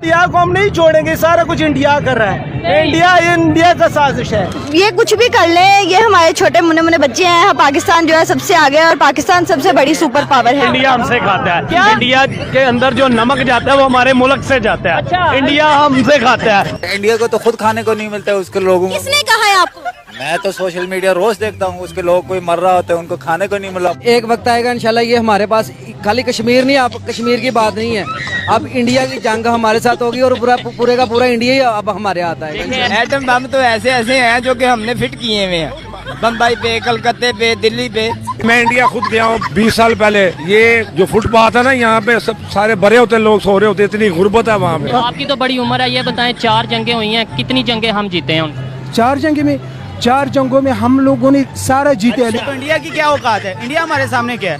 India को हम नहीं छोड़ेंगे, सारा कुछ इंडिया कर रहा है, इंडिया का साजिश है। ये कुछ भी कर ले, ये हमारे छोटे मुन्ने मुन्ने बच्चे हैं। पाकिस्तान जो है सबसे आगे है और पाकिस्तान सबसे बड़ी सुपर पावर है। इंडिया हमसे खाता है क्या? इंडिया के अंदर जो नमक जाता है वो हमारे मुल्क से जाता है। अच्छा। इंडिया हमसे खाता है। इंडिया को तो खुद खाने को नहीं मिलता है, उसके लोगों को। किसने कहा है आपको? मैं तो सोशल मीडिया रोज देखता हूँ, उसके लोग कोई मर रहा होता है, उनको खाने को नहीं मिला। एक वक्त आएगा इंशाल्लाह, ये हमारे पास खाली कश्मीर नहीं, आप कश्मीर की बात नहीं है, अब इंडिया की जंग हमारे साथ होगी और पूरे का पूरा इंडिया ही अब हमारे हाथ आएगा। एटम बम तो ऐसे ऐसे हैं जो कि हमने फिट किए हुए हैं, बम्बई पे, कलकत्ते पे, दिल्ली पे। मैं इंडिया खुद गया हूँ 20 साल पहले। ये जो फुटपाथ है ना, यहाँ पे सब सारे भरे होते लोग सो रहे होते, इतनी गुर्बत है वहाँ पे। आपकी तो बड़ी उम्र है, ये बताएं 4 जंगें हुई हैं, कितनी जंगें हम जीते हैं? 4 जंगों में हम लोगों ने सारा जीते हैं। तो इंडिया की क्या औकात है? इंडिया हमारे सामने क्या है?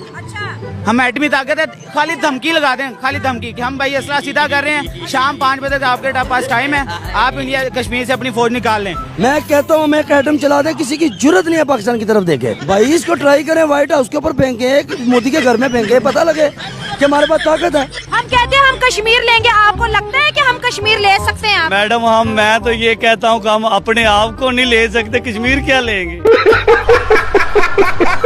हम एटमी ताकत है, खाली धमकी लगाते हैं, खाली धमकी कि हम भाई असला सीधा कर रहे हैं, शाम 5 बजे तक आपके पास टाइम है, आप इंडिया कश्मीर से अपनी फौज निकाल लें। मैं कहता हूँ, मैं एटम चला दे, किसी की जरूरत नहीं है पाकिस्तान की तरफ देखे। भाई इसको ट्राई करें, व्हाइट हाउस के ऊपर फेंके, मोदी के घर में फेंके, पता लगे कि हमारे पास ताकत है। हम कहते हैं हम कश्मीर लेंगे, आपको लगता है कि हम कश्मीर ले सकते हैं? मैडम मैं तो ये कहता हूँ कि हम अपने आप को नहीं ले सकते, कश्मीर क्या लेंगे।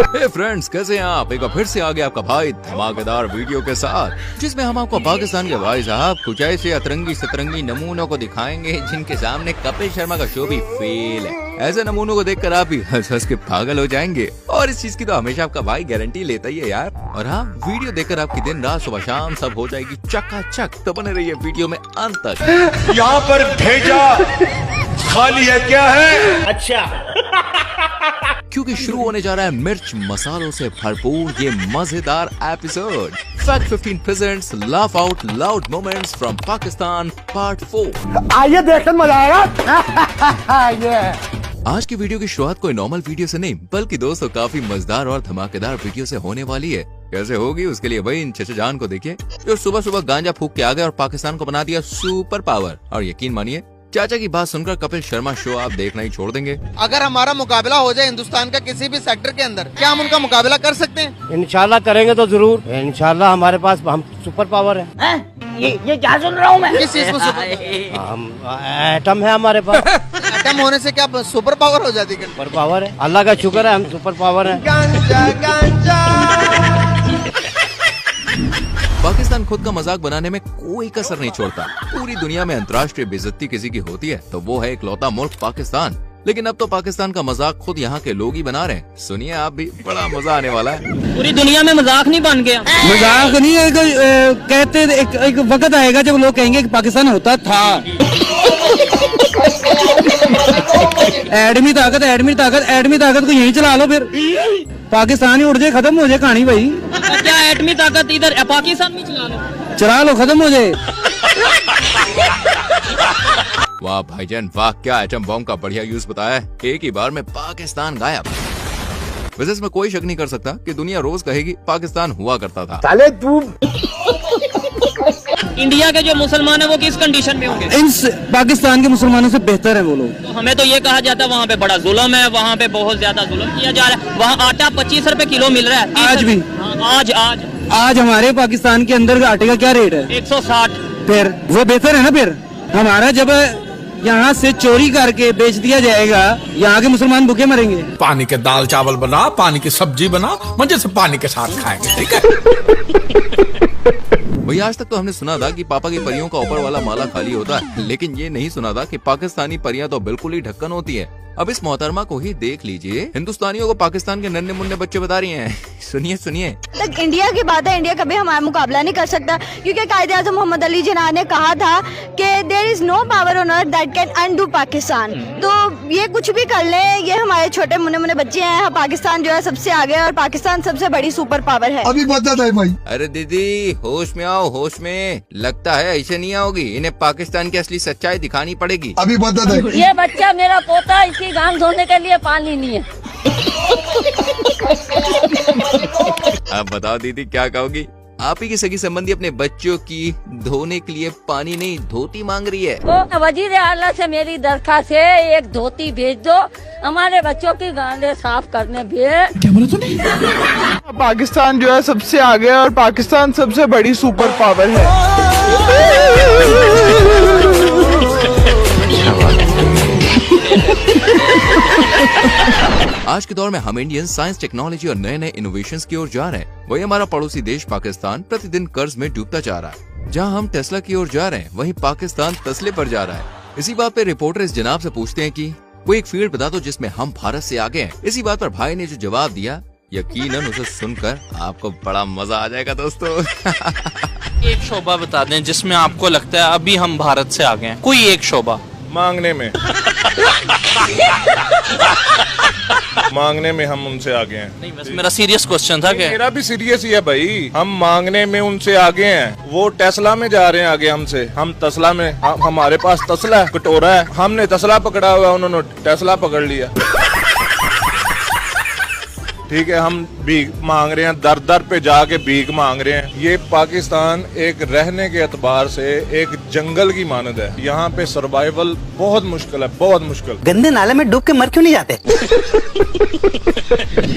हे फ्रेंड्स, कैसे हैं आप? एक बार फिर से आ गया आपका भाई धमाकेदार वीडियो के साथ, जिसमें हम आपको पाकिस्तान के भाई साहब कुछ ऐसे अतरंगी सतरंगी नमूनों को दिखाएंगे जिनके सामने कपिल शर्मा का शो भी फेल है। ऐसे नमूनों को देखकर आप भी हंस हंस के पागल हो जाएंगे, और इस चीज की तो हमेशा आपका भाई गारंटी लेता ही है यार। और हाँ, वीडियो देखकर आपकी दिन रात सुबह शाम सब हो जाएगी चकाचक, तो बने रहिए वीडियो में अंत तक। यहाँ पर भेजा खाली है क्या है? अच्छा। क्योंकि शुरू होने जा रहा है मिर्च मसालों से भरपूर ये मजेदार episode. Fact 15 presents laugh out loud moments from Pakistan part 4। आइए देखकर मजा आएगा। आज की वीडियो की शुरुआत कोई नॉर्मल वीडियो से नहीं, बल्कि दोस्तों काफी मजेदार और धमाकेदार वीडियो से होने वाली है। कैसे होगी उसके लिए भाई इन चचा जान को देखिए, जो सुबह सुबह गांजा फूक के आ गए और पाकिस्तान को बना दिया सुपर पावर। और यकीन मानिए, चाचा की बात सुनकर कपिल शर्मा शो आप देखना ही छोड़ देंगे। अगर हमारा मुकाबला हो जाए हिंदुस्तान का किसी भी सेक्टर के अंदर, क्या हम उनका मुकाबला कर सकते हैं? इंशाल्लाह करेंगे तो जरूर, इंशाल्लाह हमारे पास हम सुपर पावर है। ये क्या सुन रहा हूँ मैं? किस चीज में? हम एटम है हमारे पास। एटम होने से क्या सुपर पावर हो जाती है? सुपर पावर है, अल्लाह का शुक्र है, हम सुपर पावर है। पाकिस्तान खुद का मजाक बनाने में कोई कसर नहीं छोड़ता। पूरी दुनिया में अंतर्राष्ट्रीय बेइज्जती किसी की होती है तो वो है इकलौता मुल्क पाकिस्तान। लेकिन अब तो पाकिस्तान का मजाक खुद यहाँ के लोग ही बना रहे हैं। सुनिए आप भी, बड़ा मजा आने वाला है। पूरी दुनिया में मजाक नहीं बन गया। मजाक नहीं है, कहते एक वक्त आएगा जब लोग कहेंगे कि पाकिस्तान होता था। एडमी ताकत को यहीं चला लो, फिर पाकिस्तान ही उड़ जाए, खत्म हो जाए कहानी भाई। क्या एटमी ताकत इधर पाकिस्तान में चला लो, खत्म हो जाए। वाह भाईजान वाह, क्या एटम बॉम्ब का बढ़िया यूज बताया है। एक ही बार में पाकिस्तान गायब। वैसे इसमें कोई शक नहीं कर सकता कि दुनिया रोज कहेगी पाकिस्तान हुआ करता था। साले तू इंडिया के जो मुसलमान है वो किस कंडीशन में होंगे? इन पाकिस्तान के मुसलमानों से बेहतर है वो लोग। तो हमें तो ये कहा जाता है वहाँ पे बड़ा जुल्म है, वहाँ पे बहुत ज्यादा जुल्म किया जा रहा है। वहाँ आटा 25 रुपए किलो मिल रहा है आज भी। आज हमारे पाकिस्तान के अंदर आटे का क्या रेट है? 160। फिर वो बेहतर है ना। फिर हमारा जब यहाँ से चोरी करके बेच दिया जाएगा, यहाँ के मुसलमान भूखे मरेंगे। पानी के दाल चावल बना, पानी की सब्जी बना, मजे से पानी के साथ खाएंगे, ठीक है? वही आज तक तो हमने सुना था कि पापा की परियों का ऊपर वाला माला खाली होता है, लेकिन ये नहीं सुना था कि पाकिस्तानी परियां तो बिल्कुल ही ढक्कन होती है। अब इस मोहतरमा को ही देख लीजिए, हिंदुस्तानियों को पाकिस्तान के नन्हे मुन्ने बच्चे बता रही हैं। सुनिए सुनिए। तक इंडिया की बात है, इंडिया कभी हमारा मुकाबला नहीं कर सकता, क्योंकि कायदे-ए-आज़म मोहम्मद अली जिन्ना ने कहा था कि there is no power on earth that can undo Pakistan. तो ये कुछ भी कर ले, ये हमारे छोटे मुन्ने मुन्ने बच्चे हैं। पाकिस्तान जो है सबसे आगे है और पाकिस्तान सबसे बड़ी सुपर पावर है। अभी बता है भाई। अरे दीदी होश में आओ, होश में। लगता है ऐसे नहीं आओगी, इन्हें पाकिस्तान की असली सच्चाई दिखानी पड़ेगी। अभी बता है। ये बच्चा मेरा पोता, इसकी गांग धोने के लिए पानी नहीं है। अब बताओ दीदी क्या कहोगी? आप ही की सगी संबंधी अपने बच्चों की धोने के लिए पानी नहीं धोती मांग रही है। तो वजीर आला से मेरी दरखास्त है, एक धोती भेज दो, हमारे बच्चों की गांडें साफ करने भेज। क्या बोला तूने? पाकिस्तान जो है सबसे आगे है और पाकिस्तान सबसे बड़ी सुपर पावर है। आज के दौर में हम इंडियन साइंस, टेक्नोलॉजी और नए नए इनोवेशंस की ओर जा रहे हैं। वही हमारा पड़ोसी देश पाकिस्तान प्रतिदिन कर्ज में डूबता जा रहा है। जहां हम टेस्ला की ओर जा रहे हैं, वहीं पाकिस्तान तस्ले पर जा रहा है। इसी बात पे रिपोर्टर इस जनाब से पूछते हैं कि वो एक फील्ड बता दो जिसमें हम भारत से आगे हैं। इसी बात पर भाई ने जो जवाब दिया, यकीनन उसे सुनकर आपको बड़ा मजा आ जाएगा दोस्तों। एक शोबा बता दें जिसमें आपको लगता है अभी हम भारत से आगे हैं, कोई एक शोबा। मांगने में मांगने में हम उनसे आगे हैं। नहीं, बस मेरा सीरियस क्वेश्चन था कि मेरा भी सीरियस ही है भाई, हम मांगने में उनसे आगे हैं। वो टेस्ला में जा रहे हैं आगे हमसे, हम तस्ला में। हमारे पास तस्ला है, कटोरा है, हमने तस्ला पकड़ा हुआ, उन्होंने टेस्ला पकड़ लिया। ठीक है, हम भीख मांग रहे हैं, दर दर पे जाके भीख मांग रहे हैं। ये पाकिस्तान एक रहने के एतबार से एक जंगल की मानद है। यहाँ पे सर्वाइवल बहुत मुश्किल है, बहुत मुश्किल। गंदे नाले में डूब के मर क्यों नहीं जाते?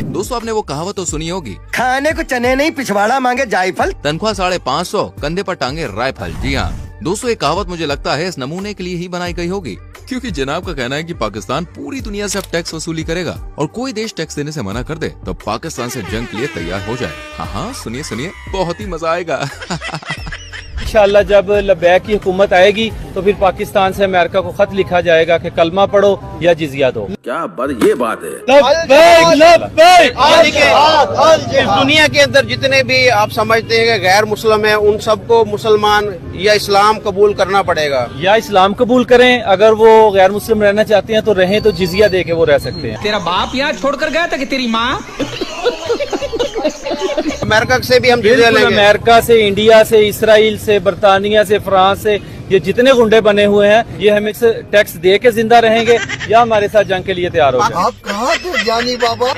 दोस्तों, आपने वो कहावत तो सुनी होगी, खाने को चने नहीं पिछवाड़ा मांगे जायफल। तनख्वाह 550, कंधे पर टांगे राइफल। जी हाँ दोस्तों, ये कहावत मुझे लगता है इस नमूने के लिए ही बनाई गई होगी, क्योंकि जनाब का कहना है कि पाकिस्तान पूरी दुनिया से अब टैक्स वसूली करेगा और कोई देश टैक्स देने से मना कर दे तो पाकिस्तान से जंग के लिए तैयार हो जाए। हाँ, सुनिए सुनिए, बहुत ही मजा आएगा। इंशाअल्लाह जब लबैक की हुकूमत आएगी तो फिर पाकिस्तान से अमेरिका को खत लिखा जाएगा कि कलमा पढ़ो या जिजिया दो। क्या बात, ये बात है। इस दुनिया के अंदर जितने भी आप समझते हैं कि गैर मुस्लिम है, उन सबको मुसलमान या इस्लाम कबूल करना पड़ेगा। या इस्लाम कबूल करें, अगर वो गैर मुस्लिम रहना चाहते हैं तो रहें, तो जिजिया दे के वो रह सकते हैं। तेरा बाप यहाँ छोड़कर गया था कि तेरी माँ? अमेरिका से भी हम जिजिया लेंगे। अमेरिका से, इंडिया से, इसराइल से, बरतानिया से, फ्रांस से, ये जितने गुंडे बने हुए हैं, ये हमें टैक्स दे के जिंदा रहेंगे या हमारे साथ जंग के लिए तैयार हो जाए। आप कहाँ थे जानी बाबा?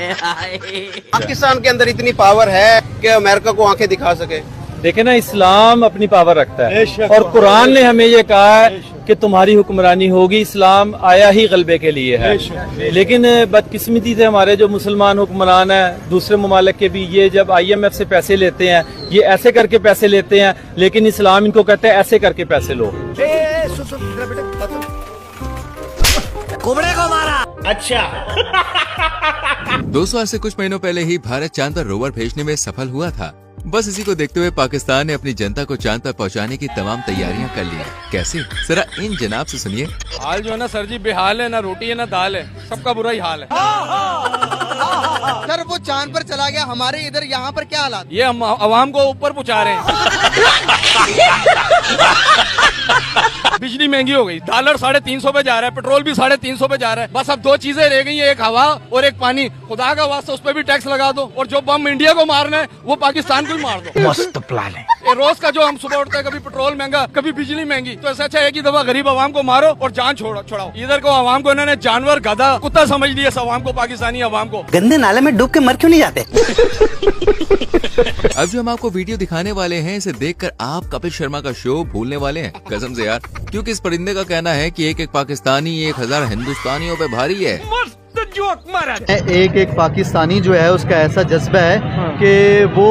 पाकिस्तान के अंदर इतनी पावर है कि अमेरिका को आंखें दिखा सके। देखे ना, इस्लाम अपनी पावर रखता है और कुरान ने हमें ये कहा है कि तुम्हारी हुक्मरानी होगी। इस्लाम आया ही गलबे के लिए है, लेकिन बदकिस्मती से हमारे जो मुसलमान हुक्मरान हैं दूसरे ममालिक के भी, ये जब IMF से पैसे लेते हैं, ये ऐसे करके पैसे लेते हैं, लेकिन इस्लाम इनको कहता है ऐसे करके पैसे लो। कुबड़े को मारा। अच्छा। दोस्तों, आज से कुछ महीनों पहले ही भारत चांद पर रोवर भेजने में सफल हुआ था। बस इसी को देखते हुए पाकिस्तान ने अपनी जनता को चांद पर पहुंचाने की तमाम तैयारियां कर ली। कैसे, जरा इन जनाब से सुनिए। हाल जो है ना सर जी, बेहाल है, ना रोटी है ना दाल है, सबका बुरा ही हाल है। सर वो चांद पर चला गया, हमारे इधर यहाँ पर क्या हालात? ये हम अवाम को ऊपर पहुंचा रहे हैं। बिजली महंगी हो गई, डॉलर 350 पे जा रहा है, पेट्रोल भी 350 पे जा रहा है। बस अब दो चीजें रह गई हैं, एक हवा और एक पानी। खुदा का वास्ता उस पर भी टैक्स लगा दो, और जो बम इंडिया को मारना है वो पाकिस्तान को ही मार दो। मस्त प्लान है। ये रोज का जो हम सुबह उठते हैं, कभी पेट्रोल महंगा, कभी बिजली महंगी, तो ऐसा अच्छा एक ही दफा गरीब आवाम को मारो और जान छुड़ाओ। इधर को आवाम को इन्होंने जानवर, गधा, कुत्ता समझ लिया, इस आवाम को, पाकिस्तानी आवाम को। गंदे नाले में डूब के मर क्यों नहीं जाते? अब जो हम आपको वीडियो दिखाने वाले हैं, इसे देखकर आप कपिल शर्मा का शो भूलने वाले हैं, कसम से यार, क्योंकि इस परिंदे का कहना है कि एक पाकिस्तानी 1000 हिंदुस्तानियों पे भारी है। एक एक पाकिस्तानी जो है उसका ऐसा जज्बा है कि वो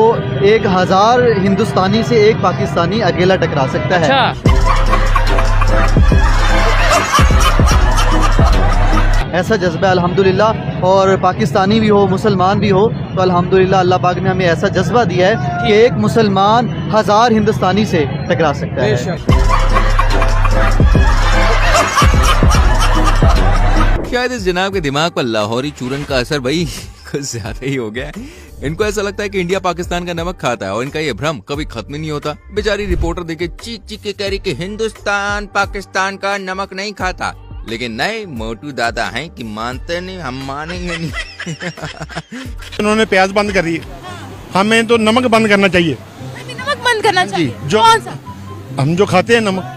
1000 हिंदुस्तानी से एक पाकिस्तानी अकेला टकरा सकता है। ऐसा जज्बा अल्हम्दुलिल्लाह, और पाकिस्तानी भी हो, मुसलमान भी हो, तो अल्हम्दुलिल्लाह अल्लाह पाक ने हमें ऐसा जज्बा दिया है कि एक मुसलमान 1000 हिंदुस्तानी से टकरा सकता है। शायद इस जनाब के दिमाग पर लाहौरी चूरन का असर भाई कुछ ज्यादा ही हो गया है। इनको ऐसा लगता है कि इंडिया पाकिस्तान का नमक खाता है और इनका ये भ्रम कभी खत्म ही नहीं होता। बेचारी रिपोर्टर देखे चीख चीख के कह रही कि हिंदुस्तान पाकिस्तान का नमक नहीं खाता, लेकिन नए मोटू दादा हैं कि मानते नहीं, हम मानेंगे नहीं। उन्होंने प्याज बंद कर दी, हमें तो नमक बंद करना चाहिए। नमक बंद करना चाहिए, जो हम जो खाते हैं नमक,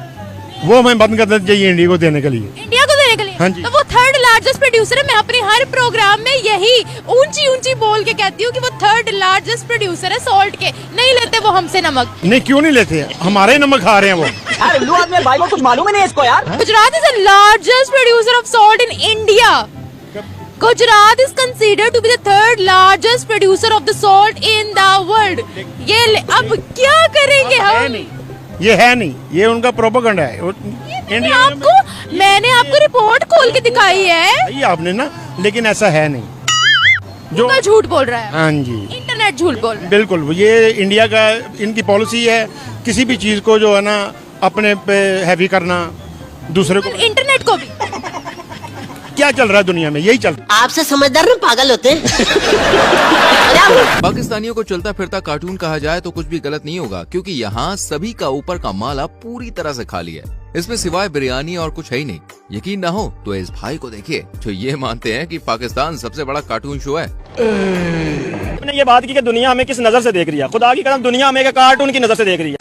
वो हमें बंद करना चाहिए इंडिया को देने के लिए। इंडिया को देने के लिए? हाँ जी। तो वो 3rd लार्जेस्ट प्रोड्यूसर है। मैं अपने हर प्रोग्राम में यही ऊंची ऊंची बोल के कहती हूँ कि वो 3rd लार्जेस्ट प्रोड्यूसर है सॉल्ट के। नहीं लेते वो हमसे नमक। नहीं, क्यों नहीं लेते? हमारे नमक खा रहे हैं वो। उल्लू आदमी भाई को कुछ मालूम ही नहीं इसको यार। Gujarat is the largest producer of salt in India. Gujarat is considered to be the 3rd largest producer of the salt in the world. ये अब क्या करेंगे हम? ये है नहीं, ये उनका प्रोपेगेंडा है। इंडिया आपको मैंने आपको रिपोर्ट खोल के दिखाई है, ये आपने ना, लेकिन ऐसा है नहीं जो झूठ बोल रहा है। हाँ जी, इंटरनेट झूठ बोल रहा है। बिल्कुल, ये इंडिया का इनकी पॉलिसी है, किसी भी चीज को जो है ना अपने पे हैवी करना, दूसरे को। इंटरनेट को भी क्या चल रहा है दुनिया में, यही चल रहा है। आपसे समझदार ना पागल होते हैं। पाकिस्तानियों को चलता फिरता कार्टून कहा जाए तो कुछ भी गलत नहीं होगा, क्योंकि यहाँ सभी का ऊपर का माला पूरी तरह से खाली है। इसमें सिवाय बिरयानी और कुछ है ही नहीं। यकीन ना हो तो इस भाई को देखिए जो ये मानते हैं कि पाकिस्तान सबसे बड़ा कार्टून शो है। आपने ये बात की कि दुनिया हमें किस नजर से देख रही है, खुदा की कसम दुनिया हमें कार्टून की नजर से देख रही है।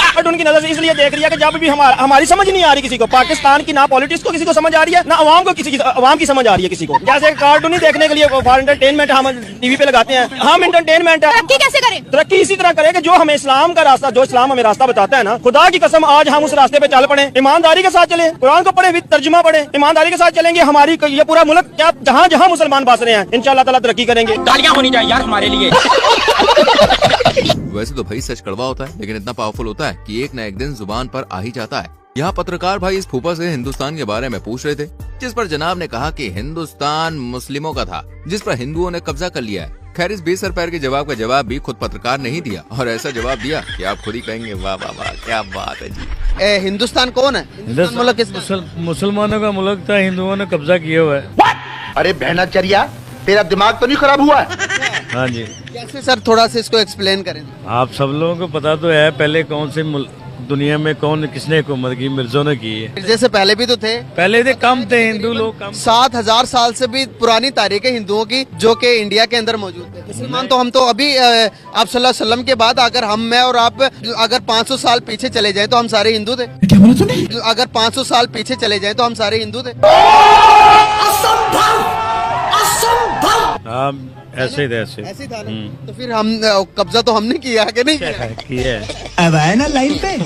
कार्टून की नजर से इसलिए देख रही है कि जब भी हमारी समझ नहीं आ रही किसी को, पाकिस्तान की ना पॉलिटिक्स को किसी को समझ आ रही है, ना अवाम को अवाम की समझ आ रही है किसी को। जैसे कार्टून ही देखने के लिए फॉर एंटरटेनमेंट हम टीवी पे लगाते हैं, हम एंटरटेनमेंट है। तरक्की कैसे करें? तरक्की इसी तरह करे कि जो हमें इस्लाम का रास्ता, जो इस्लाम हमें रास्ता बताता है ना, खुदा की कसम आज हम उस रास्ते पे चल पड़े, ईमानदारी के साथ चले, कुरान को पढ़े, तर्जुमा पढ़े, ईमानदारी के साथ चलेंगे, हमारी ये पूरा मुल्क क्या जहाँ जहाँ मुसलमान बस रहे हैं इंशाअल्लाह ताला तरक्की करेंगे। गालियाँ होनी चाहिए यार हमारे लिए। वैसे तो भाई सच कड़वा होता है, लेकिन इतना पावरफुल होता है कि एक न एक दिन जुबान पर आ ही जाता है। यहाँ पत्रकार भाई इस फूफा से हिंदुस्तान के बारे में पूछ रहे थे, जिस पर जनाब ने कहा कि हिंदुस्तान मुस्लिमों का था, जिस पर हिंदुओं ने कब्जा कर लिया है। खैर इस बेसर पैर के जवाब का जवाब भी खुद पत्रकार ने ही दिया, और ऐसा जवाब दिया कि आप खुद ही कहेंगे वाह वाह वाह क्या बात है जी। हिंदुस्तान कौन है? मुसलमानों का मुल्क था, हिंदुओं ने कब्जा किया हुआ है। अरे बहनाचर्या, तेरा दिमाग तो नहीं खराब हुआ है? हाँ जी। कैसे सर, थोड़ा सा इसको एक्सप्लेन करें। आप सब लोगों को पता तो है पहले कौन से दुनिया में कौन किसने हुकूमत की, मिर्जों ने की है। जैसे पहले भी तो थे, पहले थे कम थे हिंदू लोग, कम। 7000 साल से भी पुरानी तारीख है हिंदुओं की, जो कि इंडिया के अंदर मौजूद है। मुसलमान तो हम तो अभी आप सल्लल्लाहु अलैहि वसल्लम के बाद अगर हम, मैं और आप अगर 500 साल पीछे चले जाएं तो हम सारे हिंदू थे। क्या बोला तूने? अगर 500 साल पीछे चले जाएं तो हम सारे हिंदू थे। ऐसे ही ऐसे था ना? तो फिर हम कब्जा तो हमने किया कि नहीं किया? अब आए ना लाइन पे।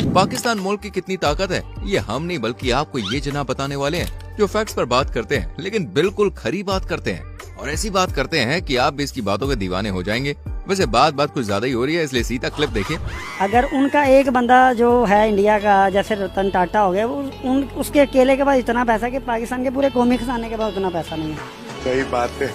पाकिस्तान मुल्क की कितनी ताकत है ये हम नहीं बल्कि आपको ये जनाब बताने वाले हैं, जो फैक्ट्स पर बात करते हैं लेकिन बिल्कुल खरी बात करते हैं, और ऐसी बात करते हैं कि आप भी इसकी बातों के दीवाने हो जाएंगे। वैसे बात कुछ ज्यादा ही हो रही है, इसलिए सीधा क्लिप देखिए। अगर उनका एक बंदा जो है इंडिया का, जैसे रतन टाटा हो गया, उसके अकेले के पास इतना पैसा कि पाकिस्तान के पूरे कौमी खजाने के पास उतना पैसा नहीं है। सही बात है।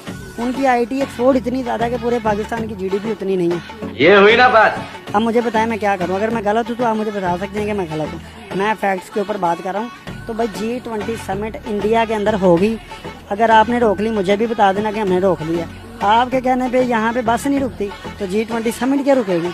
उनकी IT एक्सपोर्ट इतनी ज्यादा कि पूरे पाकिस्तान की GDP उतनी नहीं है। ये हुई ना बात। अब मुझे बताएं मैं क्या करूं? अगर मैं गलत हूं तो आप मुझे बता सकते हैं कि मैं गलत हूं। मैं फैक्ट्स के ऊपर बात कर रहा हूं। तो भाई G20 समिट इंडिया के अंदर होगी, अगर आपने रोक ली मुझे भी बता देना कि हमने रोक लिया। आपके कहने पे यहाँ पे बस नहीं रुकती तो G20 समिट क्या रुकेगी?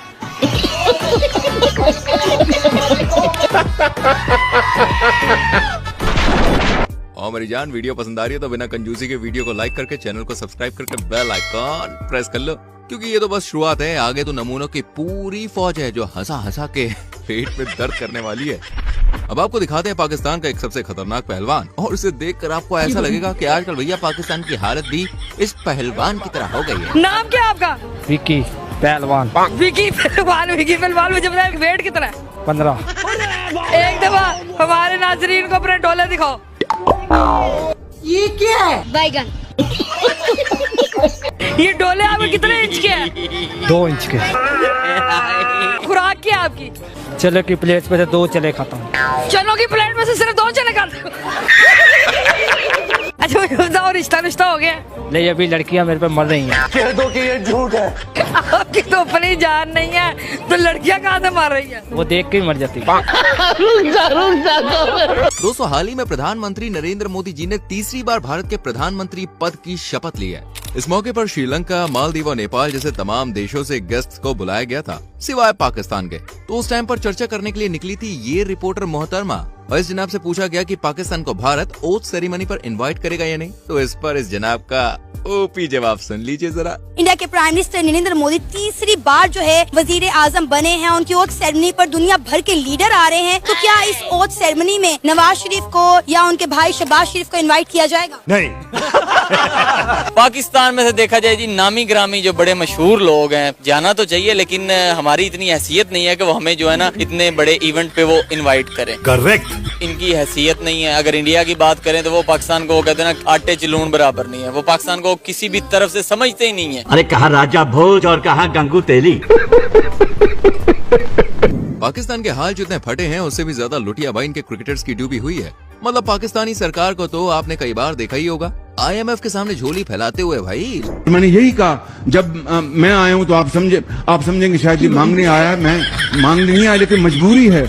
और मेरी जान वीडियो पसंद आ रही है तो बिना कंजूसी के वीडियो को लाइक करके चैनल को सब्सक्राइब करके बेल आइकॉन प्रेस कर लो, क्योंकि ये तो बस शुरुआत है। आगे तो नमूनों की पूरी फौज है जो हंसा हंसा के पेट में दर्द करने वाली है। अब आपको दिखाते हैं पाकिस्तान का एक सबसे खतरनाक पहलवान, और उसे देखकर आपको ऐसा लगेगा कि आजकल भैया पाकिस्तान की हालत भी इस पहलवान की तरह हो गई है। नाम क्या आपका? विकी पहलवान। विकी पहलवान मुझे बताया वेट कितना है? 15। एक दफा हमारे नाजरीन को अपने डोले दिखाओ। ये क्या है? बैगन। ये डोले आपके कितने इंच के हैं? 2 इंच के। खुराक क्या आपकी? चलो की प्लेट पे से 2 चले खाता हूँ। चलो की प्लेट में से सिर्फ 2 चले खाता हूँ। अच्छा मुझे बताओ, रिश्ता हो गया? नहीं, अभी लड़कियां मेरे पे मर रही हैं। कह दो कि ये झूठ है। आपकी तो अपनी जान नहीं है तो लड़कियां कहाँ से मार रही हैं? वो देख के ही मर जाती। दोस्तों हाल ही में प्रधानमंत्री नरेंद्र मोदी जी ने तीसरी बार भारत के प्रधानमंत्री पद की शपथ ली है। इस मौके पर श्रीलंका, मालदीव और नेपाल जैसे तमाम देशों से गेस्ट को बुलाया गया था, सिवाय पाकिस्तान के। तो उस टाइम पर चर्चा करने के लिए निकली थी ये रिपोर्टर मोहतरमा, और इस जनाब से पूछा गया कि पाकिस्तान को भारत ओथ सेरेमनी पर इनवाइट करेगा या नहीं। तो इस पर इस जनाब का ओपी जवाब सुन लीजिए जरा। इंडिया के प्राइम मिनिस्टर नरेंद्र मोदी तीसरी बार जो है वजीर आजम बने हैं। उनकी ओथ सेरेमनी पर दुनिया भर के लीडर आ रहे हैं। तो क्या इस ओथ सेरेमनी में नवाज शरीफ को या उनके भाई शहबाज शरीफ को इनवाइट किया जाएगा? नहीं। पाकिस्तान में से देखा जाए जी, नामी ग्रामी जो बड़े मशहूर लोग हैं, जाना तो चाहिए, लेकिन हमारी इतनी हैसियत नहीं है कि वो हमें जो है ना इतने बड़े इवेंट पे वो इनवाइट करें। करेक्ट। इनकी हैसियत नहीं है। अगर इंडिया की बात करें तो वो पाकिस्तान को, वो कहते हैं ना, आटे चिलून बराबर नहीं है। वो पाकिस्तान को किसी भी तरफ से समझते ही नहीं है। अरे कहाँ राजा भोज और कहाँ गंगू तेली। पाकिस्तान के हाल जितने फटे हैं उससे भी ज्यादा लुटियाबाई इनके क्रिकेटर्स की डूबी हुई है। मतलब पाकिस्तानी सरकार को तो आपने कई बार देखा ही होगा IMF के सामने झोली फैलाते हुए। भाई मैंने यही कहा, जब मैं आया हूँ तो आप समझेंगे शायद ये मांगने आया, मैं मांगने नहीं आया, लेकिन मजबूरी है।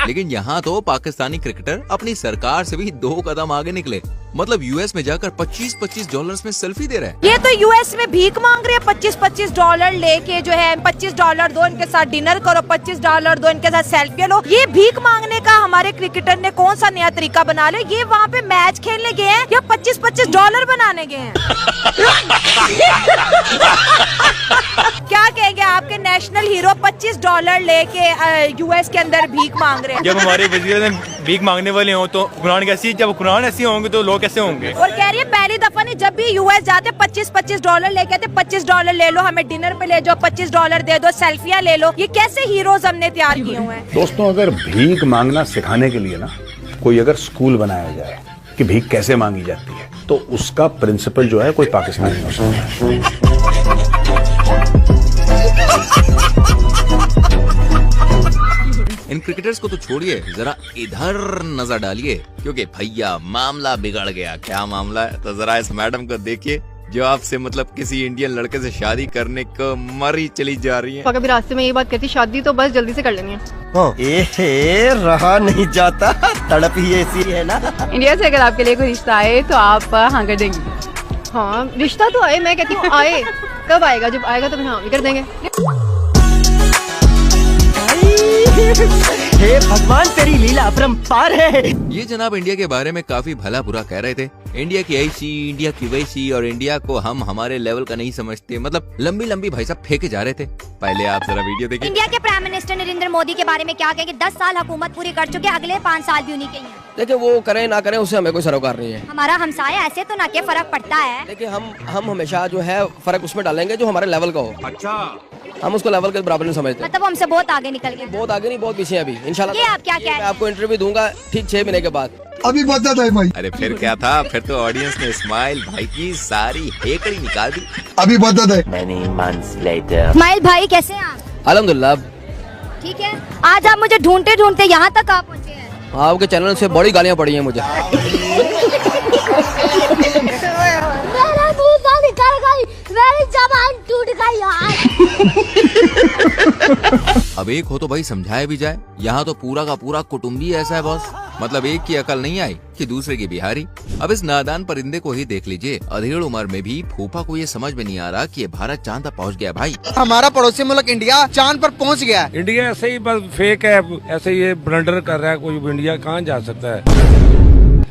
लेकिन यहाँ तो पाकिस्तानी क्रिकेटर अपनी सरकार से भी 2 कदम आगे निकले। मतलब US में जाकर $25 में सेल्फी दे रहे हैं। ये तो US में भीख मांग रहे हैं, $25 लेके जो है, $25 दो, इनके साथ डिनर करो, $25 दो, इनके साथ सेल्फी लो। ये भीख मांगने का हमारे क्रिकेटर ने कौन सा नया तरीका बना लिया? ये वहाँ पे मैच खेलने गए हैं या $25 बनाने गए हैं? क्या कहेंगे आपके नेशनल हीरो $25 लेके US के अंदर भीख मांग रहे हैं? जब हमारे वजीर भीख मांगने वाले हों तो कुरान कैसी, जब कुरान ऐसी होंगे तो लोग कैसे होंगे? और कह रही है पहली दफा नहीं, जब भी US जाते $25 लेके आते, $25 ले लो, हमें डिनर पे ले जाओ, $25 दे दो, सेल्फियां ले लो। ये कैसे हीरोज हमने तैयार किए हुए हैं? दोस्तों, अगर भीख मांगना सिखाने के लिए ना कोई अगर स्कूल बनाया जाए कि भीख कैसे मांगी जाती है, तो उसका प्रिंसिपल जो है कोई पाकिस्तानी हो सकता है। इन क्रिकेटर्स को तो छोड़िए, जरा इधर नजर डालिए, क्योंकि भैया मामला बिगड़ गया। क्या मामला है? तो जरा इस मैडम को देखिए जो आपसे मतलब किसी इंडियन लड़के से शादी करने को मरी चली जा रही है। कभी रास्ते में ये बात कहती, शादी तो बस जल्दी से कर लेनी है। रहा नहीं जाता, तड़प ही ऐसी है ना। इंडिया से अगर आपके लिए कोई रिश्ता आए तो आप हाँ कर देंगी? हाँ, रिश्ता तो आए, मैं कहती हूँ आए। कब आएगा? जब आएगा तो फिर हाँ भी कर देंगे। हे भगवान, तेरी लीला अपरंपार है। ये जनाब इंडिया के बारे में काफी भला बुरा कह रहे थे। इंडिया की ऐसी, इंडिया की वैसी, और इंडिया को हम हमारे लेवल का नहीं समझते। मतलब लंबी लंबी भाई साहब फेंके जा रहे थे। पहले आप जरा वीडियो देखिए। इंडिया के प्राइम मिनिस्टर नरेंद्र मोदी के बारे में क्या कहेंगे? 10 साल हुकूमत पूरी कर चुके, अगले 5 साल भी उन्हीं के ही हैं। देखिए, वो करें ना करें उससे हमें कोई सरोकार नहीं है। हमारा हमसाया ऐसे तो ना क्या फर्क पड़ता है। देखिए, हम हमेशा जो है फर्क उसमें डालेंगे जो हमारे लेवल का हो। अच्छा, हम उसको लेवल के बराबर नहीं समझते। मतलब हमसे बहुत आगे निकल गए। बहुत आगे नहीं, बहुत पीछे अभी इंशाल्लाह। ये आप क्या कह रहे हैं? आपको इंटरव्यू दूंगा ठीक 6 महीने के बाद। अभी बता दे भाई। अरे फिर क्या था? फिर तो ऑडियंस ने इस्माइल भाई की सारी हेकड़ी निकाल दी। अभी बता दे। इस्माइल भाई कैसे हैं आप? अल्हम्दुलिल्लाह ठीक है। आज आप मुझे ढूंढते ढूंढते यहाँ तक आप पहुँचे हैं। आपके चैनल से बड़ी गालियाँ पड़ी हैं मुझे। मेरी जबान टूट गई यार। अब एक हो तो भाई समझाया भी जाए। यहाँ तो पूरा का पूरा कुटुंबी ऐसा है बॉस। मतलब एक की अकल नहीं आई कि दूसरे की बिहारी। अब इस नादान परिंदे को ही देख लीजिए। अधेड़ उम्र में भी फूफा को ये समझ में नहीं आ रहा कि ये भारत चांद तक पहुँच गया। भाई, हमारा पड़ोसी मुल्क इंडिया चांद पर पहुंच गया। इंडिया ऐसे ही बस फेक है, ऐसे ये ब्लंडर कर रहा है। कोई इंडिया कहाँ जा सकता है?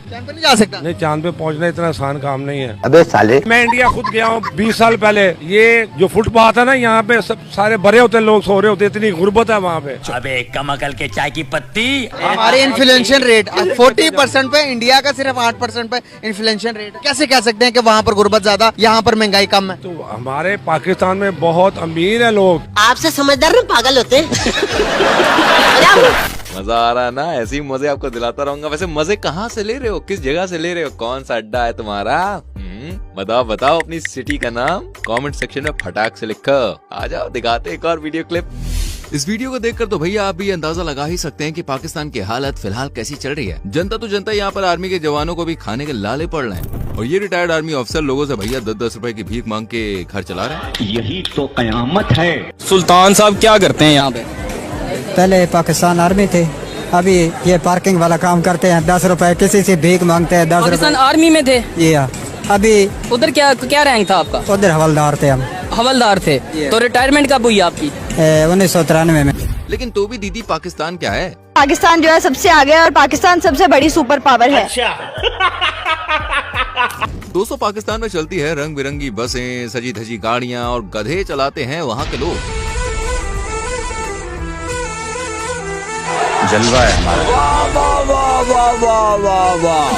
चांद पे नहीं जा सकता। नहीं, चांद पे पहुंचना इतना आसान काम नहीं है। अबे साले, मैं इंडिया खुद गया हूँ 20 साल पहले। ये जो फुटपाथ है ना, यहाँ पे सब सारे भरे होते, लोग सो रहे होते, इतनी गुर्बत है वहाँ पे। अबे कमकल के चाय की पत्ती। हमारे इन्फ्लेशन रेट 40% पे, इंडिया का सिर्फ 8% पे इन्फ्लेशन रेट। कैसे कह सकते हैं कि वहाँ पर गुर्बत ज्यादा, यहाँ पर महंगाई कम है? तो हमारे पाकिस्तान में बहुत अमीर है लोग। आपसे समझदार पागल होते मजा आ रहा है ना? ऐसे ही मजे आपको दिलाता रहूंगा। वैसे मजे कहाँ से ले रहे हो? किस जगह से ले रहे हो? कौन सा अड्डा है तुम्हारा? बताओ अपनी सिटी का नाम कमेंट सेक्शन में फटाक से लिखो। आ जाओ, दिखाते एक और वीडियो क्लिप। इस वीडियो को देखकर तो भैया आप भी अंदाजा लगा ही सकते हैं कि पाकिस्तान की हालत फिलहाल कैसी चल रही है। जनता तो जनता यहाँ पर आर्मी के जवानों को भी खाने के लाले पड़ रहे हैं, और ये रिटायर्ड आर्मी ऑफिसर लोगों से भैया 10-10 रुपए की भीख मांग के घर चला रहे हैं। यही तो कयामत है। सुल्तान साहब क्या करते हैं यहाँ पे? पहले पाकिस्तान आर्मी थे, अभी ये पार्किंग वाला काम करते हैं। 10 रुपए किसी से भीख मांगते हैं। 10 रुपए। पाकिस्तान आर्मी में थे? ये अभी उधर क्या रैंक था आपका? उधर हवलदार थे हम। हवलदार थे? तो रिटायरमेंट कब हुई आपकी? 1993 में। लेकिन तो भी दीदी, पाकिस्तान क्या है? पाकिस्तान जो है सबसे आगे है और पाकिस्तान सबसे बड़ी सुपर पावर है। दोस्तों, पाकिस्तान में चलती है रंग बिरंगी बसें, सजी धजी गाड़ियाँ, और गधे चलाते हैं वहाँ के लोग। जलवा है हमारा। वाह वाह वाह वाह वाह वाह।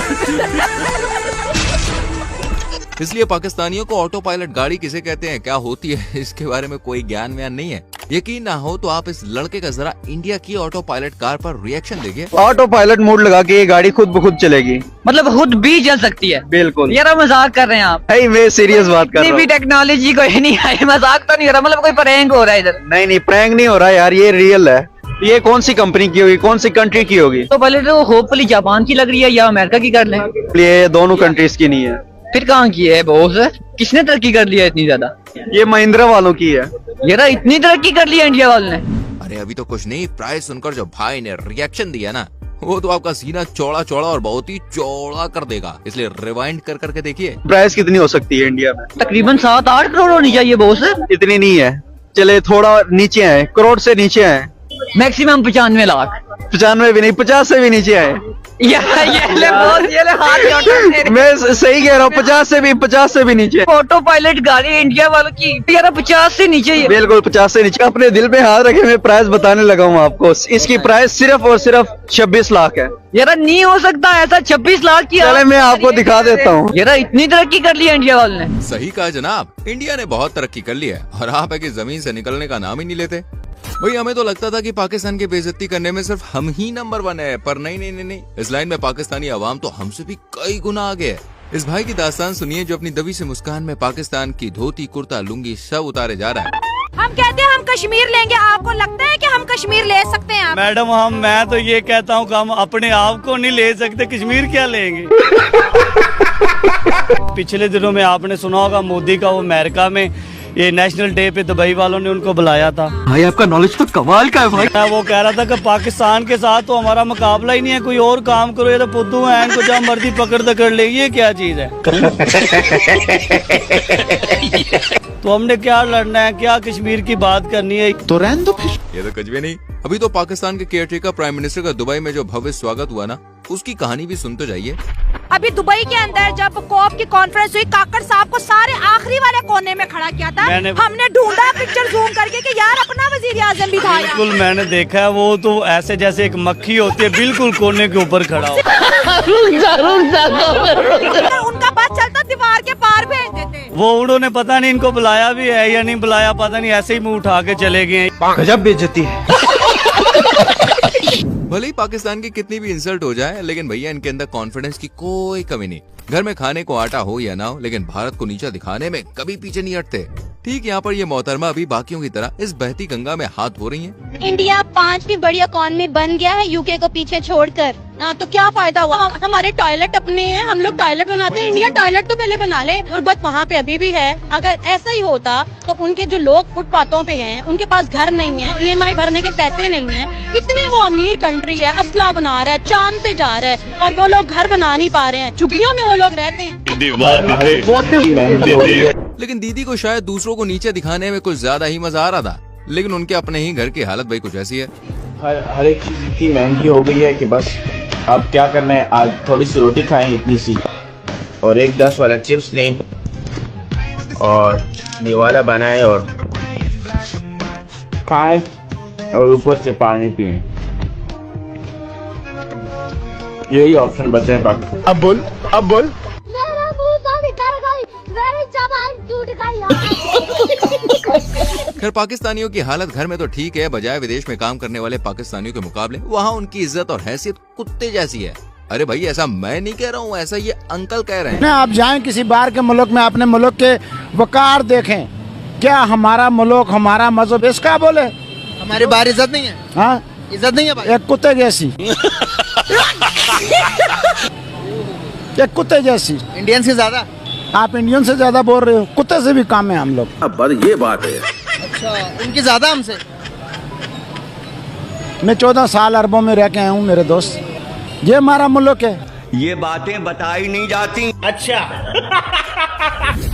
इसलिए पाकिस्तानियों को ऑटो पायलट गाड़ी किसे कहते हैं, क्या होती है, इसके बारे में कोई ज्ञान व्यान नहीं है। यकीन ना हो तो आप इस लड़के का जरा इंडिया की ऑटो पायलट कार पर रिएक्शन देखिए। ऑटो पायलट मोड लगा के ये गाड़ी खुद ब खुद चलेगी, मतलब खुद भी चल सकती है। बिल्कुल। यार मजाक कर रहे हैं आप? नहीं, मैं सीरियस बात कर रहा हूँ। टेक्नोलॉजी कोई नहीं है, मजाक तो नहीं हो रहा, मतलब कोई प्रैंक हो रहा है इधर। नहीं, प्रैंक नहीं हो रहा यार, ये रियल है। ये कौन सी कंपनी की होगी, कौन सी कंट्री की होगी? तो पहले तो होपफुली जापान की लग रही है या अमेरिका की कर लें। ये दोनों कंट्रीज की नहीं है। फिर कहाँ की है बॉस? किसने तरक्की कर लिया इतनी ज्यादा? ये महिंद्रा वालों की है। यार इतनी तरक्की कर ली है इंडिया वालों ने? अरे अभी तो कुछ नहीं, प्राइस सुनकर जो भाई ने रिएक्शन दिया ना, वो तो आपका सीना चौड़ा चौड़ा और बहुत ही चौड़ा कर देगा, इसलिए रिवाइंड कर करके देखिए। प्राइस कितनी हो सकती है इंडिया में? तकरीबन 7-8 करोड़ होनी चाहिए बॉस। इतनी नहीं है, चले थोड़ा नीचे है, करोड़ से नीचे है। मैक्सिमम 95 लाख। 95 भी नहीं, 50 से भी नीचे है। ये ले हाथ मैं सही कह रहा हूँ, 50 से भी नीचे। ऑटो पायलट गाड़ी इंडिया वालों की यार 50 से नीचे ही है। बिल्कुल 50 से नीचे। अपने दिल पे हाथ रखे, मैं प्राइस बताने लगा हूँ आपको। इसकी प्राइस सिर्फ और सिर्फ 26 लाख है। यार नहीं हो सकता ऐसा, 26 लाख की। चले मैं आपको दिखा देता हूँ। यार इतनी तरक्की कर ली है इंडिया वालों ने। सही कहा जनाब, इंडिया ने बहुत तरक्की कर ली है और आप है कि जमीन से निकलने का नाम ही नहीं लेते। भाई हमें तो लगता था कि पाकिस्तान की बेइज्जती करने में सिर्फ हम ही नंबर 1 है, पर नहीं। इस लाइन में पाकिस्तानी आवाम तो हमसे भी कई गुना आगे है। इस भाई की दास्तान सुनिए जो अपनी दबी से मुस्कान में पाकिस्तान की धोती, कुर्ता, लुंगी सब उतारे जा रहा है। हम कहते हैं हम कश्मीर लेंगे, आपको लगता है कि हम कश्मीर ले सकते हैं? मैडम मैं तो ये कहता हूँ कि हम अपने आप को नहीं ले सकते, कश्मीर क्या लेंगे। पिछले दिनों में आपने सुना होगा मोदी का वो अमेरिका में ये नेशनल डे पे दुबई वालों ने उनको बुलाया था। भाई आपका नॉलेज तो कमाल का है भाई। वो कह रहा था कि पाकिस्तान के साथ तो हमारा मुकाबला ही नहीं है, कोई और काम करो, ये तो पुद्दू है, इनको जहाँ मर्जी पकड़ ले, ये क्या चीज है। तो हमने क्या लड़ना है, क्या कश्मीर की बात करनी है? तो रहने दो फिर। ये तो कुछ भी नहीं। अभी तो पाकिस्तान के केयरटेकर प्राइम मिनिस्टर का दुबई में जो भव्य स्वागत हुआ ना, उसकी कहानी भी सुन तो जाइए। अभी दुबई के अंदर जब कोप की कॉन्फ्रेंस हुई, काकड़ साहब को सारे आखिरी वाले कोने में खड़ा किया था। हमने ढूंढा पिक्चर जूम करके कि यार अपना वजीर आजम भी था। बिल्कुल मैंने देखा है, वो तो ऐसे जैसे एक मक्खी होती है, बिल्कुल कोने के ऊपर खड़ा हो। उनका बस चलता दीवार के पार भेज देते। वो उन्होंने पता नहीं इनको बुलाया भी है या नहीं बुलाया, पता नहीं, ऐसे ही मुंह उठा के चले गए। गजब बेइज्जती है। भले ही पाकिस्तान की कितनी भी इंसल्ट हो जाए, लेकिन भैया इनके अंदर कॉन्फिडेंस की कोई कमी नहीं। घर में खाने को आटा हो या ना हो, लेकिन भारत को नीचा दिखाने में कभी पीछे नहीं हटते। ठीक यहाँ पर ये मोहतरमा अभी बाकियों की तरह इस बहती गंगा में हाथ धो रही हैं। इंडिया 5वीं बड़ी इकॉनमी बन गया है यूके को पीछे छोड़कर। तो क्या फायदा हुआ? हमारे टॉयलेट अपने हैं, हम लोग टॉयलेट बनाते हैं। इंडिया टॉयलेट तो पहले बना ले। गुर्बत वहाँ पे अभी भी है। अगर ऐसा ही होता तो उनके जो लोग फुटपाथों पे हैं, उनके पास घर नहीं है, EMI भरने के पैसे नहीं है, इतने वो अमीर कंट्री है, असला बना रहा है, चांद पे जा रहा है, और वो लोग घर बना नहीं पा रहे हैं। झुग्गियों में वो लोग रहते हैं। लेकिन दीदी को शायद दूसरों को नीचे दिखाने में कुछ ज्यादा ही मजा आ रहा था, लेकिन उनके अपने ही घर की हालत भाई कुछ ऐसी है। हर एक चीज इतनी महंगी हो गई है कि बस अब क्या करना है, आज थोड़ी सी रोटी खाएं इतनी सी, और एक 10 वाला चिप्स लें और निवाला बनाए और खाएं और ऊपर से पानी पिएं। यही ऑप्शन बचे हैं बाकी। अब बोल। खैर पाकिस्तानियों की हालत घर में तो ठीक है, बजाय विदेश में काम करने वाले पाकिस्तानियों के मुकाबले वहाँ उनकी इज्जत और हैसियत कुत्ते जैसी है। अरे भाई ऐसा मैं नहीं कह रहा हूँ, ऐसा ये अंकल कह रहे हैं। आप जाएं किसी बाहर के मुल्क में, अपने मुल्क के वकार देखें, क्या हमारा मुल्क, हमारा मजहब इसका बोले हमारी बाहर इज्जत नहीं है। हाँ इज्जत नहीं है भाई। एक कुत्ते जैसी। एक कुत्ते जैसी। इंडियन से ज्यादा आप इंडियन से ज्यादा बोल रहे हो, कुत्ते से भी कम है हम लोग। अब ये बात है। अच्छा उनकी ज्यादा हमसे। मैं 14 साल अरबों में रह के आया हूँ मेरे दोस्त, ये हमारा मुल्क है। ये बातें बताई नहीं जाती। अच्छा।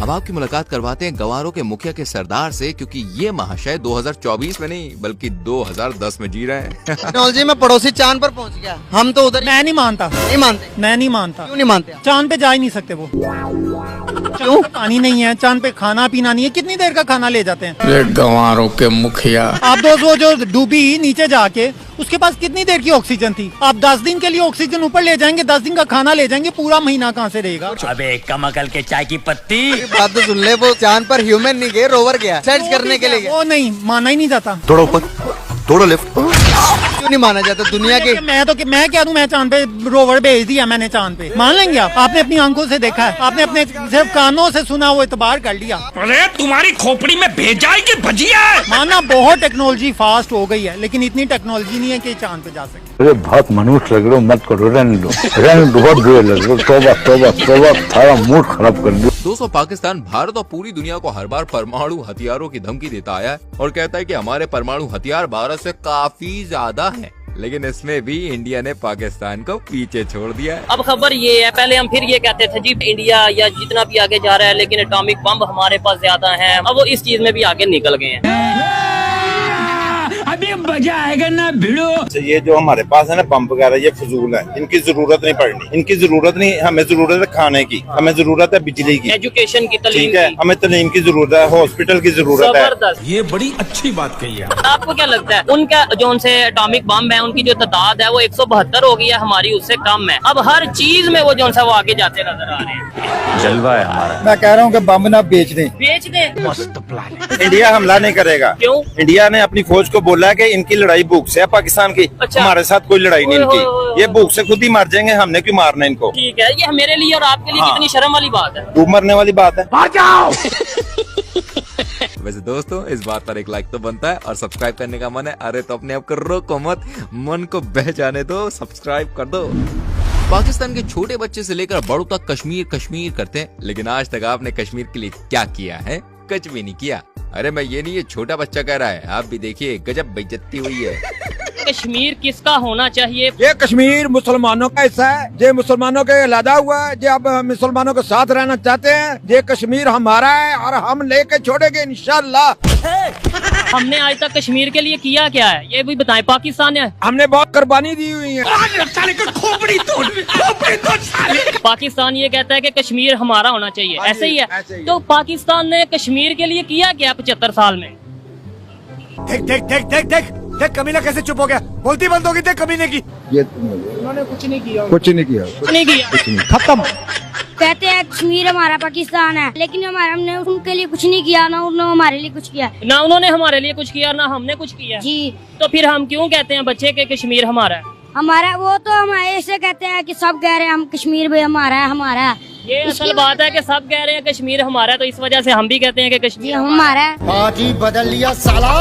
अब आपकी मुलाकात करवाते हैं गवारों के मुखिया के सरदार से, क्योंकि ये महाशय 2024 में नहीं बल्कि 2010 में जी रहे हैं। टेक्नोलॉजी में पड़ोसी चांद पर पहुंच गया, हम तो उधर। मैं नहीं मानता। नहीं मानते? मैं नहीं मानता। क्यों नहीं मानते? चांद पे जा ही नहीं सकते वो। क्यों? पानी नहीं है चांद पे, खाना पीना नहीं है, कितनी देर का खाना ले जाते हैं? गंवारों के मुखिया। आप दोस्त वो जो डूबी नीचे जाके, उसके पास कितनी देर की ऑक्सीजन थी? आप 10 दिन के लिए ऑक्सीजन ऊपर ले जाएंगे, 10 दिन का खाना ले जाएंगे, पूरा महीना कहाँ से रहेगा? अबे कम अकल के चाय की पत्ती। बात तो सुन ले, वो चांद पर ह्यूमन नहीं गए, रोवर गया सर्च करने के लिए। वो नहीं माना ही नहीं जाता। थोड़ा ऊपर, थोड़ा लेफ्ट। क्यों नहीं माना जाता दुनिया के? मैं क्या दूं, मैं चांद पे रोवर भेज दिया मैंने चांद पे, मान लेंगे आप? आपने अपनी आंखों से देखा है, आपने अपने सिर्फ कानों से सुना, वो इतबार कर लिया। अरे तुम्हारी खोपड़ी में भेजा है कि भजिया है? माना बहुत टेक्नोलॉजी फास्ट हो गई है, लेकिन इतनी टेक्नोलॉजी नहीं है कि चांद पे जा सके। अरे बहुत मनुष्य लग रहे हो, मत करो, रहने दो, बहुत बुरे लग रहे हो। तौबा तौबा तौबा, सारा मूड खराब कर दिया। दोस्तों, पाकिस्तान भारत और पूरी दुनिया को हर बार परमाणु हथियारों की धमकी देता आया है और कहता है कि हमारे परमाणु हथियार भारत से काफी ज्यादा हैं। लेकिन इसमें भी इंडिया ने पाकिस्तान को पीछे छोड़ दिया है। अब खबर ये है, पहले हम फिर ये कहते थे जी इंडिया या जितना भी आगे जा रहा है, लेकिन एटॉमिक बम हमारे पास ज्यादा है। अब वो इस चीज में भी आगे निकल गए हैं। अभी मजा आएगा ना भिड़ो। ये जो हमारे पास है ना बम वगैरह, ये फजूल है, इनकी जरूरत नहीं पड़नी, इनकी जरूरत नहीं। हमें जरूरत है खाने की, हमें जरूरत है बिजली की, एजुकेशन की, तालीम ठीक है, की। हमें तालीम की जरूरत है, हॉस्पिटल की जरूरत है। जबरदस्त। ये बड़ी अच्छी बात कही है। आपको क्या लगता है, उनका जो उनसे एटॉमिक बम है, उनकी जो तादाद है वो 172 हो गई है, हमारी उससे कम है। अब हर चीज में वो जो वो आगे जाते नजर आ रहे हैं। जलवा है हमारा। मैं कह रहा हूँ कि बम ना बेच दें। बेच दे। मस्त प्लान। इंडिया हमला नहीं करेगा। क्यों? इंडिया ने अपनी फौज को बोला है कि इनकी लड़ाई भूख से है, पाकिस्तान की। अच्छा। हमारे साथ कोई लड़ाई नहीं इनकी, ये भूख से खुद ही मर जाएंगे, हमने क्यों मारना इनको? ठीक है, ये मेरे लिए और आपके लिए हाँ। कितनी शर्म वाली बात है। खूब मरने वाली बात है। आ जाओ। वैसे दोस्तों, इस बात पर एक लाइक तो बनता है और सब्सक्राइब करने का मन है, अरे तो अपने आप को रोको मत, मन को बह जाने दो, सब्सक्राइब कर दो। पाकिस्तान के छोटे बच्चे से लेकर बड़ों तक कश्मीर कश्मीर करते हैं, लेकिन आज तक आपने कश्मीर के लिए क्या किया है? कुछ भी नहीं किया। अरे मैं ये नहीं, ये छोटा बच्चा कह रहा है, आप भी देखिए, गजब बेइज्जती हुई है। कश्मीर किसका होना चाहिए? ये कश्मीर मुसलमानों का हिस्सा है, ये मुसलमानों के अलहदा हुआ है, ये अब मुसलमानों के साथ रहना चाहते हैं। ये कश्मीर हमारा है और हम लेके छोड़ेंगे इंशाल्लाह। हमने आज तक कश्मीर के लिए किया क्या है, ये भी बताएं। पाकिस्तान है, हमने बहुत कुर्बानी दी हुई है। पाकिस्तान ये कहता है कि कश्मीर हमारा होना चाहिए, ऐसे ही है। तो पाकिस्तान ने कश्मीर के लिए किया क्या 75 साल में? देख देख देख देख देख देख, कमीना कैसे चुप हो गया, बोलती बंद होगी, देख कमीने की। ये उन्होंने कुछ नहीं किया। कुछ नहीं किया, नहीं किया, खत्म। कहते हैं कश्मीर हमारा पाकिस्तान है, लेकिन हमने उनके लिए कुछ नहीं किया, ना उन्होंने हमारे लिए कुछ किया। ना उन्होंने हमारे लिए कुछ किया, ना हमने कुछ किया जी। तो फिर हम क्यों कहते हैं बच्चे के कश्मीर हमारा है? हमारा वो तो हम ऐसे कहते हैं कि सब कह रहे हैं हम कश्मीर भी हमारा है, हमारा है। ये असल बात है कि सब कह रहे हैं कश्मीर हमारा है, तो इस वजह से हम भी कहते हैं कि कश्मीर हमारा है। बाजी बदल लिया साला।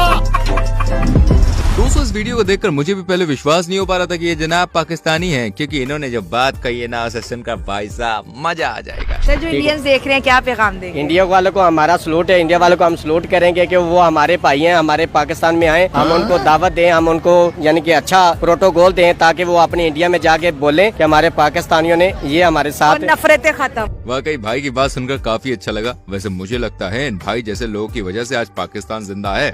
दोस्तों, इस वीडियो को देखकर मुझे भी पहले विश्वास नहीं हो पा रहा था कि ये जनाब पाकिस्तानी हैं, क्योंकि इन्होंने जो बात कही है ना, उसे सुनकर भाई साहब मजा आ जाएगा। सर, जो इंडियंस देख रहे हैं, क्या पैगाम देंगे? इंडिया वालों को हमारा सलूट है, इंडिया वालों को हम सलूट करेंगे कि वो हमारे भाई हैं, हमारे पाकिस्तान में आए, हम उनको दावत दें, हम उनको यानी कि अच्छा प्रोटोकॉल दें, ताकि वो अपने इंडिया में जाके बोले कि हमारे पाकिस्तानियों ने ये हमारे साथ। नफरतें खत्म। वाकई भाई की बात सुनकर काफी अच्छा लगा। वैसे मुझे लगता है इन भाई जैसे लोगों की वजह से आज पाकिस्तान जिंदा है।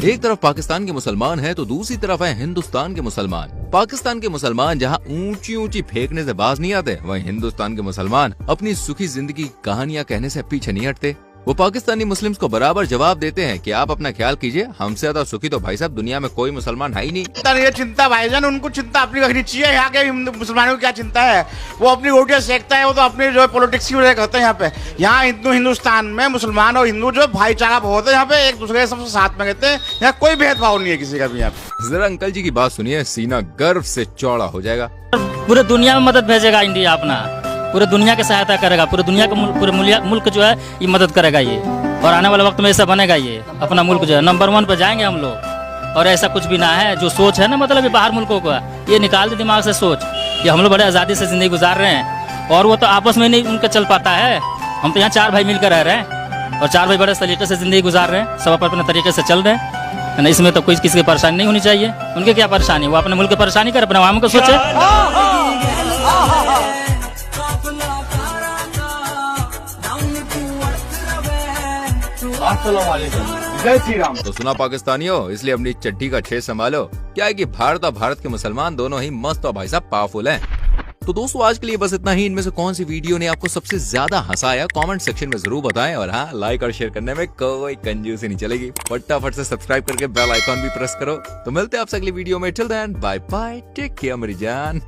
एक तरफ पाकिस्तान के मुसलमान हैं, तो दूसरी तरफ है हिंदुस्तान के मुसलमान। पाकिस्तान के मुसलमान जहां ऊंची ऊंची फेंकने से बाज नहीं आते, वहीं हिंदुस्तान के मुसलमान अपनी सुखी जिंदगी की कहानियां कहने से पीछे नहीं हटते। वो पाकिस्तानी मुस्लिम्स को बराबर जवाब देते हैं कि आप अपना ख्याल कीजिए, हमसे ज्यादा सुखी तो भाई साहब दुनिया में कोई मुसलमान है ही नहीं। ये चिंता भाईजान, उनको चिंता अपनी रखनी चाहिए। यहाँ के मुसलमानों की क्या चिंता है, वो अपनी रोटियां सेकता है, वो तो अपनी जो पॉलिटिक्स की वजह करते हैं। यहाँ पे यहाँ हिंदुस्तान में मुसलमान और हिंदू जो भाईचारा बहुत है, यहाँ पे एक दूसरे के सबसे साथ में रहते हैं, यहाँ कोई भेदभाव नहीं है किसी का भी। यहाँ पे जरा अंकल जी की बात सुनिए, सीना गर्व से चौड़ा हो जाएगा। पूरे दुनिया में मदद भेजेगा इंडिया अपना, पूरे दुनिया की सहायता करेगा, पूरे दुनिया का पूरे मुल्क जो है ये मदद करेगा ये, और आने वाले वक्त में ऐसा बनेगा ये, अपना मुल्क जो है नंबर 1 पे जाएंगे हम लोग। और ऐसा कुछ भी ना है, जो सोच है ना, मतलब ये बाहर मुल्कों का, ये निकाल दे दिमाग से सोच। ये हम लोग बड़े आज़ादी से जिंदगी गुजार रहे हैं, और वो तो आपस में नहीं उनका चल पाता है। हम तो यहाँ 4 भाई मिलकर रह रहे हैं, और 4 भाई बड़े तरीके से जिंदगी गुजार रहे हैं, सब अपने तरीके से चल रहे हैं। इसमें तो कोई किसी की परेशानी नहीं होनी चाहिए। उनके क्या परेशानी, वो अपने मुल्क की परेशानी कर, अपने आवाम को सोचे। जय श्री राम। तो सुना पाकिस्तानियों, इसलिए अपनी चड्डी का छेद संभालो। क्या है कि भारत और भारत के मुसलमान दोनों ही मस्त और भाई साहब पावरफुल हैं। तो दोस्तों, आज के लिए बस इतना ही। इनमें से कौन सी वीडियो ने आपको सबसे ज्यादा हंसाया, कमेंट सेक्शन में जरूर बताएं। और हाँ, लाइक और शेयर करने में कोई कंजूसी नहीं चलेगी। फटाफट से सब्सक्राइब करके बेल आइकॉन भी प्रेस करो। तो मिलते हैं आपसे अगली वीडियो में। Till then, bye bye, take care मेरी जान।